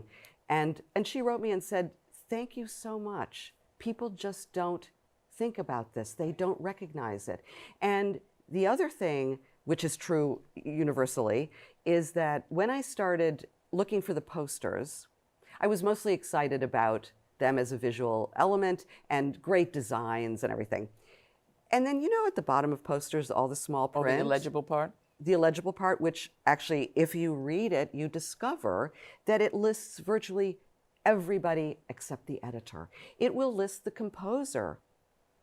person. And she wrote me and said, thank you so much. People just don't think about this. They don't recognize it. And the other thing, which is true universally, is that when I started looking for the posters, I was mostly excited about them as a visual element and great designs and everything. And then, you know, at the bottom of posters, all the small print. Oh, the illegible part? The illegible part, which actually, if you read it, you discover that it lists virtually everybody except the editor. It will list the composer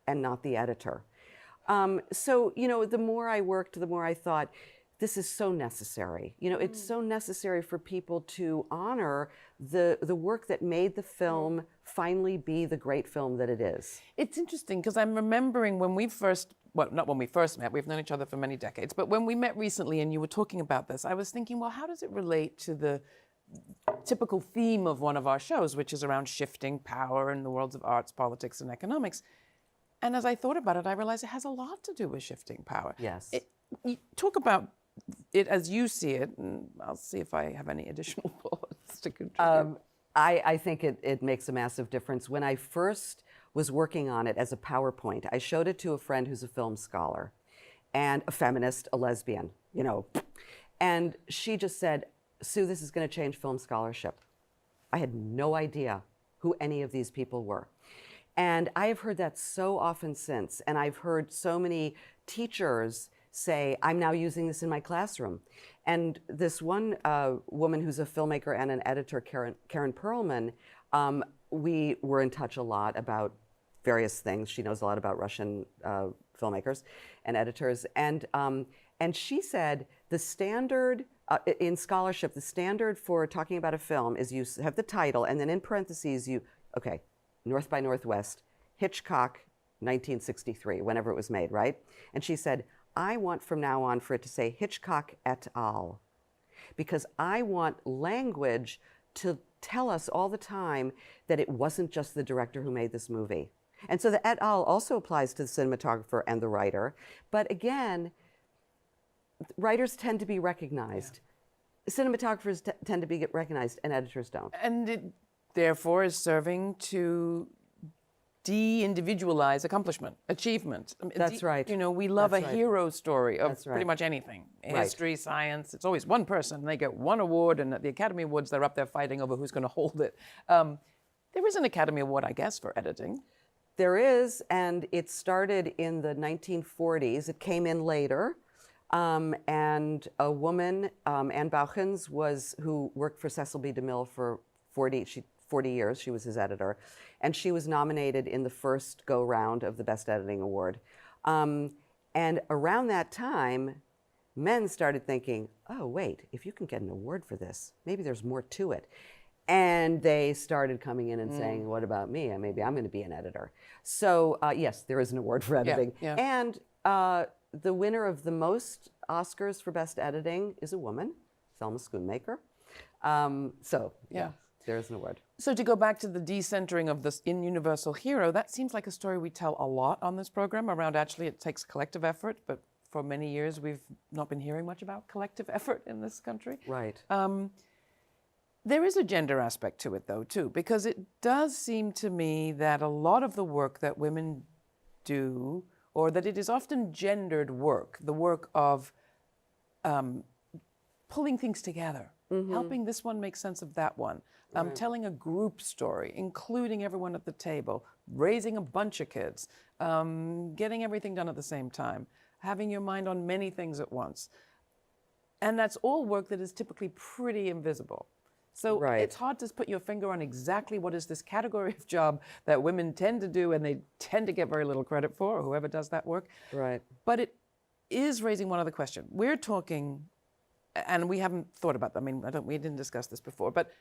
and not the editor. So, you know, the more I worked, the more I thought, this is so necessary. You know, it's so necessary for people to honor the work that made the film finally be the great film that it is. It's interesting because I'm remembering when we first, well, not when we first met, we've known each other for many decades, but when we met recently and you were talking about this, I was thinking, well, how does it relate to the typical theme of one of our shows, which is around shifting power in the worlds of arts, politics, and economics? And as I thought about it, I realized it has a lot to do with shifting power. Yes. You talk about it as you see it, and I'll see if I have any additional thoughts to contribute. I think it makes a massive difference. When I first was working on it as a PowerPoint, I showed it to a friend who's a film scholar and a feminist, a lesbian, you know. And she just said, Sue, this is going to change film scholarship. I had no idea who any of these people were. And I have heard that so often since, and I've heard so many teachers say, I'm now using this in my classroom. And this one woman who's a filmmaker and an editor, Karen Perlman, we were in touch a lot about various things. She knows a lot about Russian filmmakers and editors. And she said the standard, in scholarship, the standard for talking about a film is you have the title, and then in parentheses, okay, North by Northwest, Hitchcock, 1963, whenever it was made, right? And she said, I want from now on for it to say Hitchcock et al. Because I want language to tell us all the time that it wasn't just the director who made this movie. And so the et al. Also applies to the cinematographer and the writer. But again, writers tend to be recognized. Yeah. Cinematographers tend to be recognized, and editors don't. And it therefore is serving to de-individualize accomplishment, achievement. That's right. You know, we love That's a right. hero story of That's right. pretty much anything. Right. History, science, it's always one person. They get one award, and at the Academy Awards, they're up there fighting over who's going to hold it. There is an Academy Award, I guess, for editing. There is, and it started in the 1940s. It came in later. And a woman, Anne Bauchens, who worked for Cecil B. DeMille for 40 years. She was his editor. And she was nominated in the first go-round of the Best Editing Award. And around that time, men started thinking, oh, wait, if you can get an award for this, maybe there's more to it. And they started coming in and saying, what about me? And maybe I'm going to be an editor. So yes, there is an award for editing. Yeah. And the winner of the most Oscars for Best Editing is a woman, Thelma Schoonmaker. So yeah, there is an award. So to go back to the decentering of this in Universal Hero, that seems like a story we tell a lot on this program around actually it takes collective effort, but for many years we've not been hearing much about collective effort in this country. Right. There is a gender aspect to it, though, too, because it does seem to me that a lot of the work that women do, or that it is often gendered work, the work of pulling things together, helping this one make sense of that one, telling a group story, including everyone at the table, raising a bunch of kids, getting everything done at the same time, having your mind on many things at once. And that's all work that is typically pretty invisible. So it's hard to put your finger on exactly what is this category of job that women tend to do and they tend to get very little credit for, or whoever does that work. Right. But it is raising one other question. We're talking, and we haven't thought about that. I mean, we didn't discuss this before, but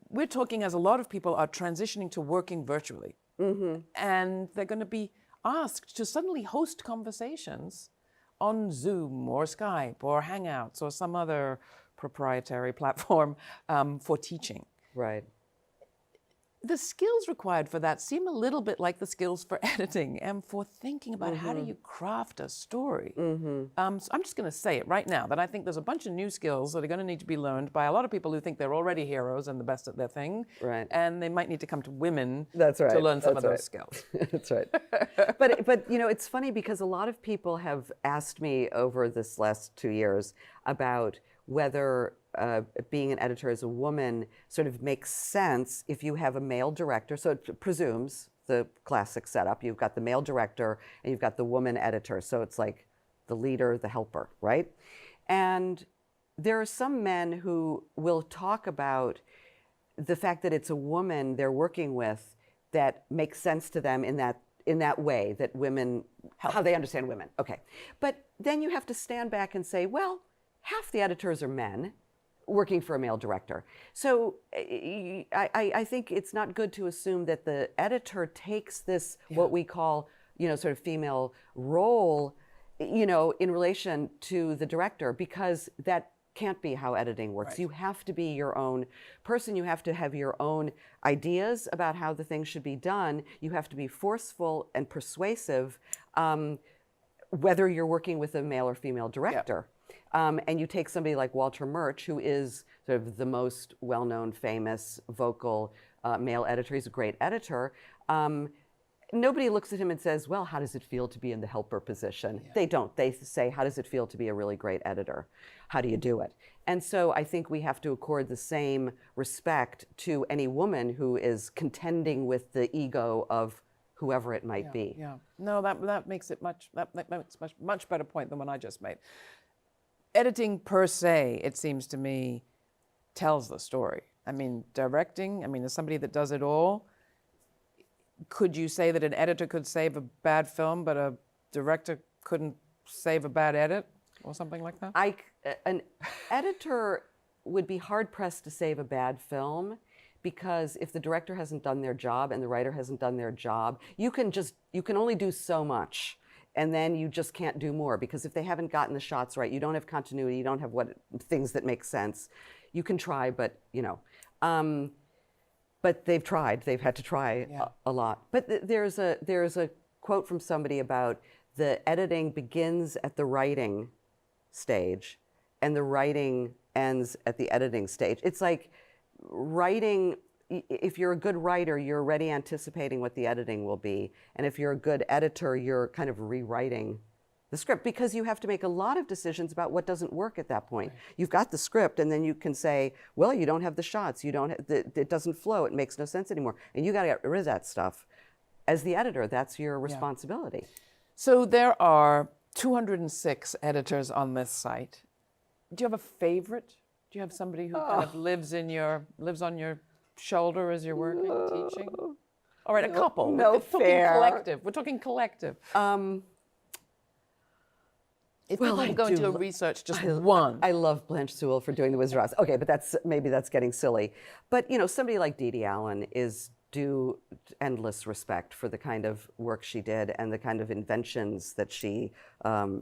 we're talking as a lot of people are transitioning to working virtually. And they're going to be asked to suddenly host conversations on Zoom or Skype or Hangouts or some other proprietary platform for teaching. Right. the skills required for that seem a little bit like the skills for editing and for thinking about how do you craft a story. So I'm just going to say it right now that I think there's a bunch of new skills that are going to need to be learned by a lot of people who think they're already heroes and the best at their thing. Right. And they might need to come to women That's right. to learn some of That's those skills. That's right. But you know, it's funny because a lot of people have asked me over this last 2 years about whether being an editor as a woman sort of makes sense if you have a male director. So it presumes the classic setup. You've got the male director and you've got the woman editor. So it's like the leader, the helper, right? And there are some men who will talk about the fact that it's a woman they're working with that makes sense to them in that way, that women, how they understand women. Okay. But then you have to stand back and say, well, half the editors are men working for a male director. So I think it's not good to assume that the editor takes this, what we call, you know, sort of female role, you know, in relation to the director, because that can't be how editing works. Right. You have to be your own person. You have to have your own ideas about how the thing should be done. You have to be forceful and persuasive, whether you're working with a male or female director. And you take somebody like Walter Murch, who is sort of the most well-known, famous, vocal male editor. He's a great editor. Nobody looks at him and says, well, how does it feel to be in the helper position? Yeah. They don't. They say, how does it feel to be a really great editor? How do you do it? And so I think we have to accord the same respect to any woman who is contending with the ego of whoever it might be. Yeah. No, that makes it that makes much better point than what I just made. Editing per se, it seems to me, tells the story. I mean, directing, as somebody that does it all, could you say that an editor could save a bad film, but a director couldn't save a bad edit or something like that? An editor would be hard-pressed to save a bad film, because if the director hasn't done their job and the writer hasn't done their job, you can only do so much. And then you just can't do more, because if they haven't gotten the shots right, you don't have continuity, you don't have things that make sense. You can try, but you know, but they've tried. They've had to try a lot. But there's a quote from somebody about the editing begins at the writing stage, and the writing ends at the editing stage. It's like writing. If you're a good writer, you're already anticipating what the editing will be. And if you're a good editor, you're kind of rewriting the script, because you have to make a lot of decisions about what doesn't work at that point. Right. You've got the script, and then you can say, well, you don't have the shots, it doesn't flow, it makes no sense anymore. And you got to get rid of that stuff. As the editor, that's your responsibility. So there are 206 editors on this site. Do you have a favorite? Do you have somebody who kind of lives on your shoulder as you're working, teaching? All right, a couple. No fair. We're talking collective. If people go into a research, just one. I love Blanche Sewell for doing The Wizard of Oz. Okay, but maybe that's getting silly. But you know, somebody like Dee Dee Allen is due endless respect for the kind of work she did and the kind of inventions that she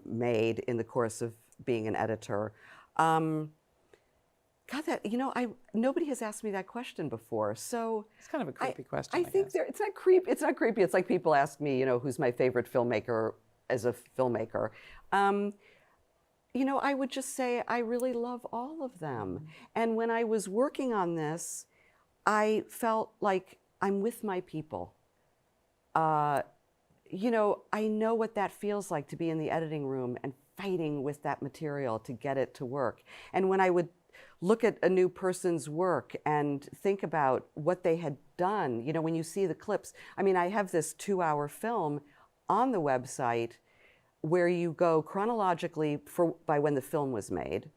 made in the course of being an editor. God, nobody has asked me that question before. So it's kind of a creepy question. I think it's not creepy. It's not creepy. It's like people ask me, you know, who's my favorite filmmaker as a filmmaker. You know, I would just say I really love all of them. And when I was working on this, I felt like I'm with my people. You know, I know what that feels like to be in the editing room and fighting with that material to get it to work. And when I would look at a new person's work and think about what they had done, you know, when you see the clips. I mean, I have this 2-hour film on the website where you go chronologically by when the film was made,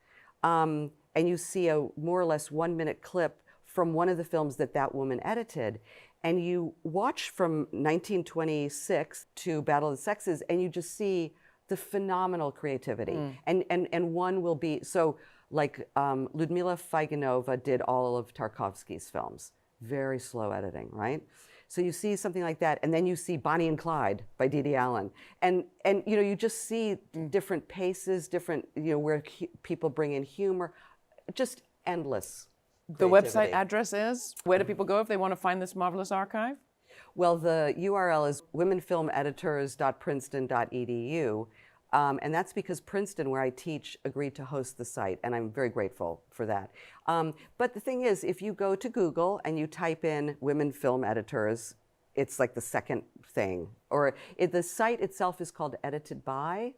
and you see a more or less 1-minute clip from one of the films that woman edited, and you watch from 1926 to Battle of the Sexes, and you just see the phenomenal creativity. And one will be, so like Ludmila Feigenova did all of Tarkovsky's films. Very slow editing, right? So you see something like that, and then you see Bonnie and Clyde by Dee Dee Allen. And you know, you just see different paces, different, you know, where people bring in humor, just endless The website creativity. address is? Where do people go if they want to find this marvelous archive? Well, the URL is womenfilmeditors.princeton.edu. And that's because Princeton, where I teach, agreed to host the site, and I'm very grateful for that. But the thing is, if you go to Google and you type in women film editors, it's like the second thing. Or the site itself is called Edited By,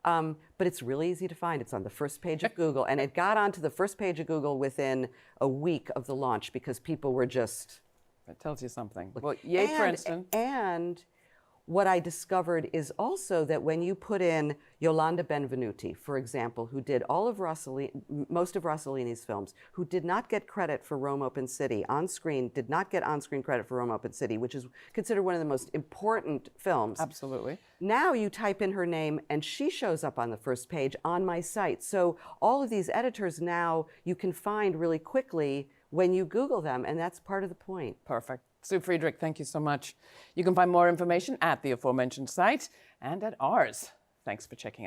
but it's really easy to find. It's on the first page of Google, and it got onto the first page of Google within a week of the launch because people were just... That tells you something. Well, yay, Princeton. And what I discovered is also that when you put in Yolanda Benvenuti, for example, who did most of Rossellini's films, who did not get credit for Rome Open City on screen, did not get on-screen credit for Rome Open City, which is considered one of the most important films. Absolutely. Now you type in her name and she shows up on the first page on my site. So all of these editors now you can find really quickly when you Google them, and that's part of the point. Perfect. Sue Friedrich, thank you so much. You can find more information at the aforementioned site and at ours. Thanks for checking out.